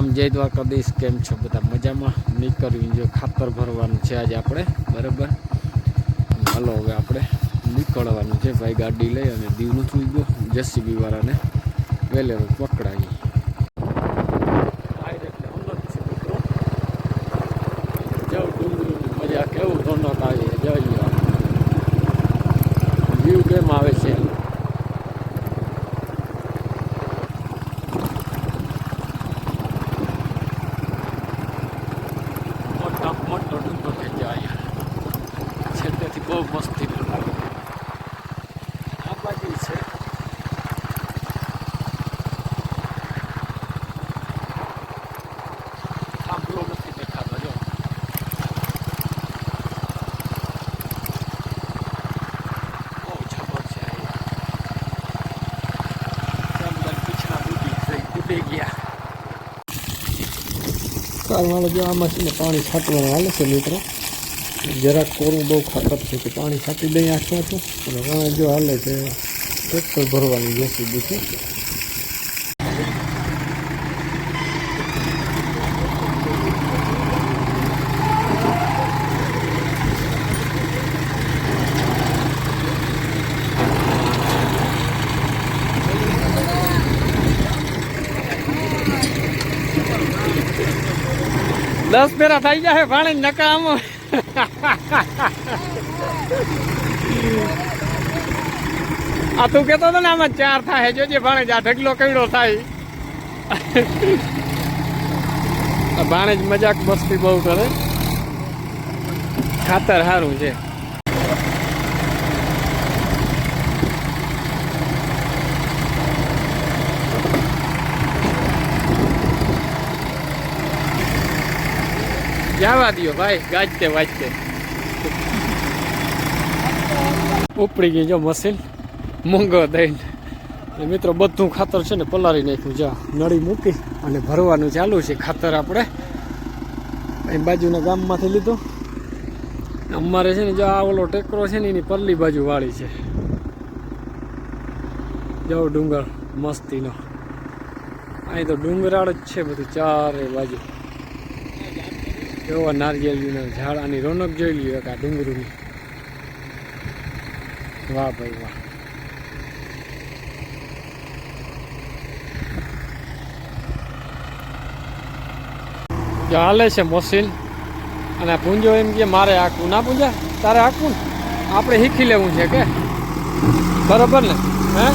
રામ, જય દ્વારકાધીશ. કેમ છો બધા? મજામાં? નીકળ્યું જો ખાતર ભરવાનું છે આજે આપણે, બરાબર. હાલો હવે આપણે નીકળવાનું છે ભાઈ, ગાડી લઈ અને દીવનું થઈ ગયો જેસીબી વાળાને વેલેરો પકડાવી. મજા કેવું ધોનક આવી જઈ વ્યૂ કેમ આવે છે. મોટો ડુંગર કે જાય છેલ્લેથી બહુ મસ્તી લાગે. આ બાજુ છે થાંભલો નથી દેખાતો. જો બહુ જબર છે. પીછડા તૂટી ગયા. કારવાળો જો આમાં છે ને પાણી છાંટવાનું હાલે છે મિત્રો. જરાક કોરું બહુ ખાતર છે કે પાણી છાંટી દઈ આખું હતું અને હવે જો હાલે છે ટ્રેક્ટર ભરવાની જેસીબી છે. દસ પેરા થઈ જાય પાણી નકામ. આ તું કેતો હતો ને આમાં 4 થાય, જોજે ભાણેજ આ ઢગલો કઈડો થાય. ભાણેજ મજાક મસ્તી બહુ કરે. ખાતર સારું છે. જવા દો ભાઈ, ગાજતે વાજતે ઉપડી ગઈ જો મશીન મૂંગો દઈને. મિત્રો બધું ખાતર છે ને પલાળી નાખ્યું. જા નળી મૂકી અને ભરવાનું ચાલુ છે ખાતર. આપણે અહીં બાજુના ગામમાંથી લીધું. અમારે છે ને જો આ ઓલો ટેકરો છે ને એની પરલી બાજુ વાળી છે. જો ડુંગર મસ્તીનો. અહીં તો ડુંગરાળ જ છે બધું ચારે બાજુ. એવા નારિયેળીના ઝાડાની રોનક જોઈ લ્યો આ ડુંગરની. વાહ ભાઈ વાહ. હાલે છે મશીન અને પૂંજો એમ કે મારે હાંકવું. ના પૂંજા તારે હાંકવું ને, આપણે શીખી લેવું છે કે બરોબર ને? હે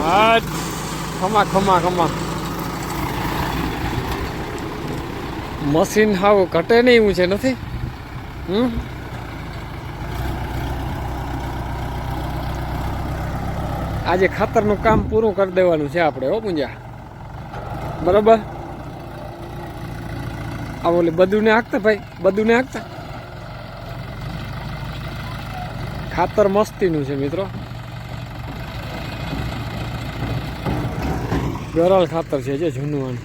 હા, ખમા ખમા ખમા. મશીન હાવ ઘટે નહીં એવું છે નથી. આજે ખાતરનું કામ પૂરું કરી દેવાનું છે આપણે. હો પૂંજા, બરાબર. આ બોલે બધું ને હાંકતા ભાઈ, બધું ને હાંકતા. ખાતર મસ્તીનું છે મિત્રો. ગરલ ખાતર છે જે જૂનું.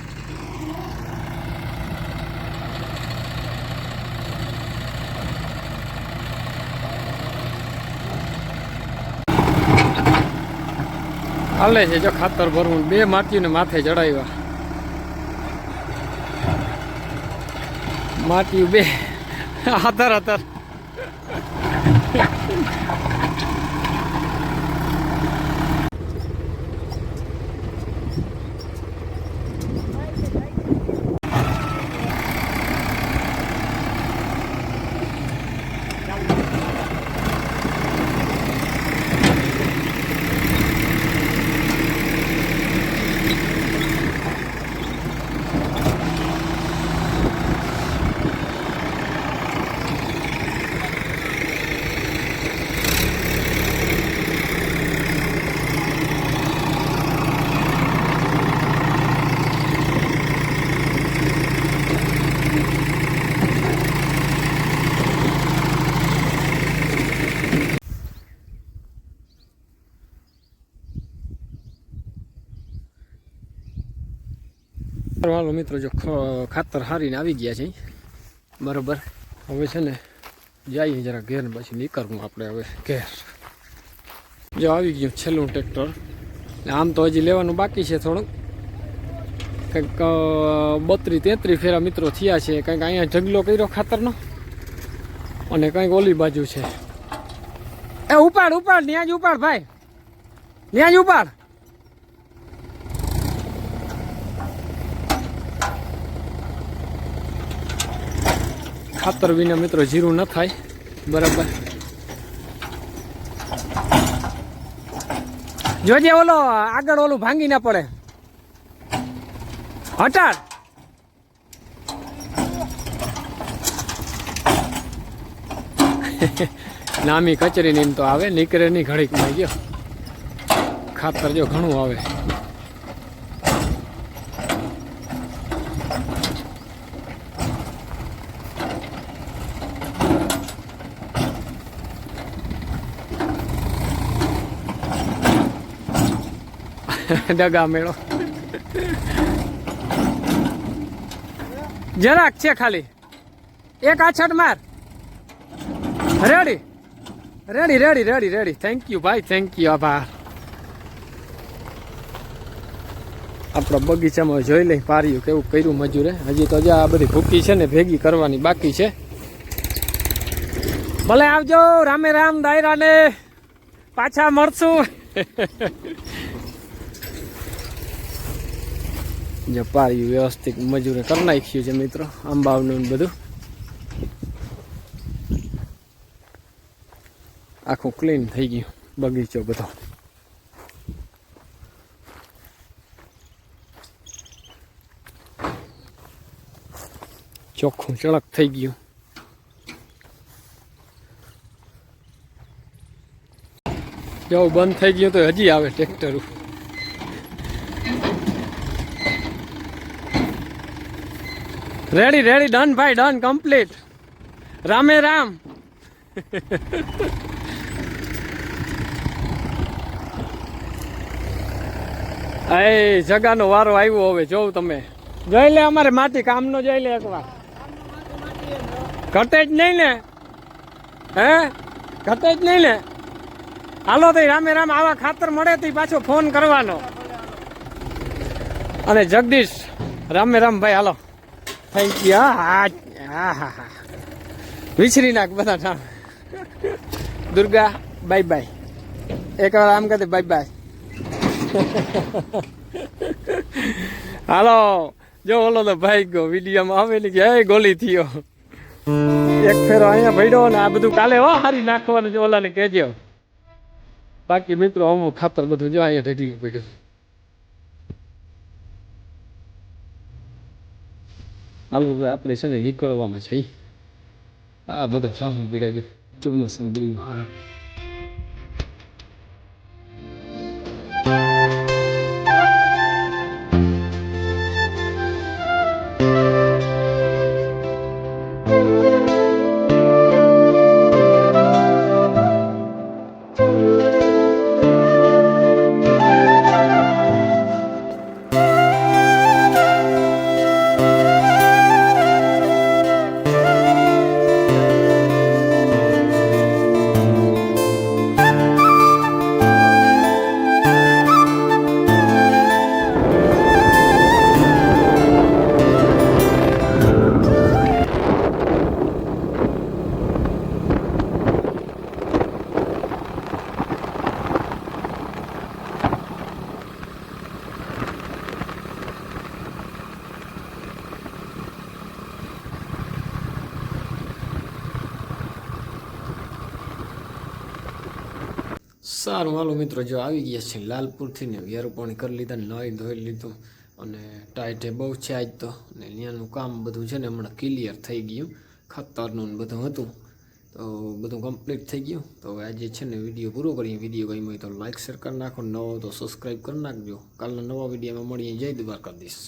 હાલે છે જો ખાતર ભરવું. 2 માટીઓને માથે ચડાવ્યા. માટીઓ 2 આધાર. હાલો મિત્રો, જો ખાતર હારીને આવી ગયા છે બરોબર. હવે છે ને જઈએ જરા ઘેર, પછી નીકળવું આપણે હવે ઘેર. જો આવી ગયું છેલ્લું ટ્રેક્ટર. આમ તો હજી લેવાનું બાકી છે થોડુંક, કંઈક 32-33 ફેરા મિત્રો થયા છે. કંઈક અહીંયા ઢગલો કર્યો ખાતરનો અને કંઈક ઓલી બાજુ છે. એ ઉપાડ ત્યાં જ ઉપાડ ભાઈ, ત્યાં જ ઉપાડ. ખાતર વિના મિત્રો જીરું ન થાય. બરાબર, જોજે ઓલો આગળ ઓલું ભાંગી ના પડે. હટાડ. નામી કચરી ની તો આવે, નીકળે નહીં ઘડીકમાં. ગયો ખાતર જો ઘણું આવે. ડગા મેળો જરાક છે ખાલી. એક આછટ માર. Ready ready ready ready ready. Thank you ભાઈ, થેન્ક યુ. આભાર. આપણા બગીચામાં જોઈ લઈ પાર્યું કેવું કર્યું મજૂરે. હજી તો આ બધી ભૂકી છે ને ભેગી કરવાની બાકી છે. ભલે આવજો. રામે રામ દાયરા ને પાછા મળશું. જે પાર્યું વ્યવસ્થિત મજૂરે કરી નાખ્યું છે મિત્રો, આંબાવનું બધું આખું ક્લીન થઈ ગયું બગીચો બધો. ચોખ્ખું ચળક થઈ ગયું. જો બંધ થઈ ગયું તો હજી આવે ટ્રેક્ટર. Ready ready. ડન ભાઈ, ડન કમ્પ્લીટ. રામે રામ. એ જગાનો વારો આવ્યો હવે. જોઉં તમે જોઈ લે, અમારે માટી કામનો જોઈ લે એકવાર. ઘટે જ નહીં ને? હે ઘટે જ નહીં ને? હાલો તો રામે રામ. આવા ખાતર મળે તો પાછો ફોન કરવાનો. અને જગદીશ રામે રામ ભાઈ. હાલો, થેન્ક યુ. હા વિસરી નાખ બધા નામ. Durga bye bye. એક વાર આમ કહે બાય બાય. હાલો, જો ઓલો તો ભાઈ ગયો વિડીયોમાં આવે ને કે હે ગોલી થયો. એક ફેરો અહીંયા ભડ્યો ને આ બધું કાલે હારી નાખવાનું છે. ઓલાને કહેજો. બાકી મિત્રો અમુક ખાતર બધું જો અહીંયા રેડી પડ્યું. હાલો આપણે છે ને નીકળવામાં છે. આ બધા સામે પીડાય ચોમાસું. સારું હાલો મિત્રો, જો આવી ગયા છે લાલપુરથી ને વેરું પાણી કરી લીધા, નાહી ધોઈ લીધું અને ટાઈટે બહુ છે આજ તો. અને ત્યાંનું કામ બધું છે ને હમણાં ક્લિયર થઈ ગયું. ખાતરનું બધું હતું તો બધું કમ્પ્લીટ થઈ ગયું. તો હવે આજે છે ને વિડીયો પૂરો કરીએ. વિડીયો ગમ્યો હોય તો લાઇક શેર કરી નાખો, નવો તો સબસ્ક્રાઈબ કરી નાખજો. કાલના નવા વિડીયોમાં મળીએ. જય દ્વારકાધીશ.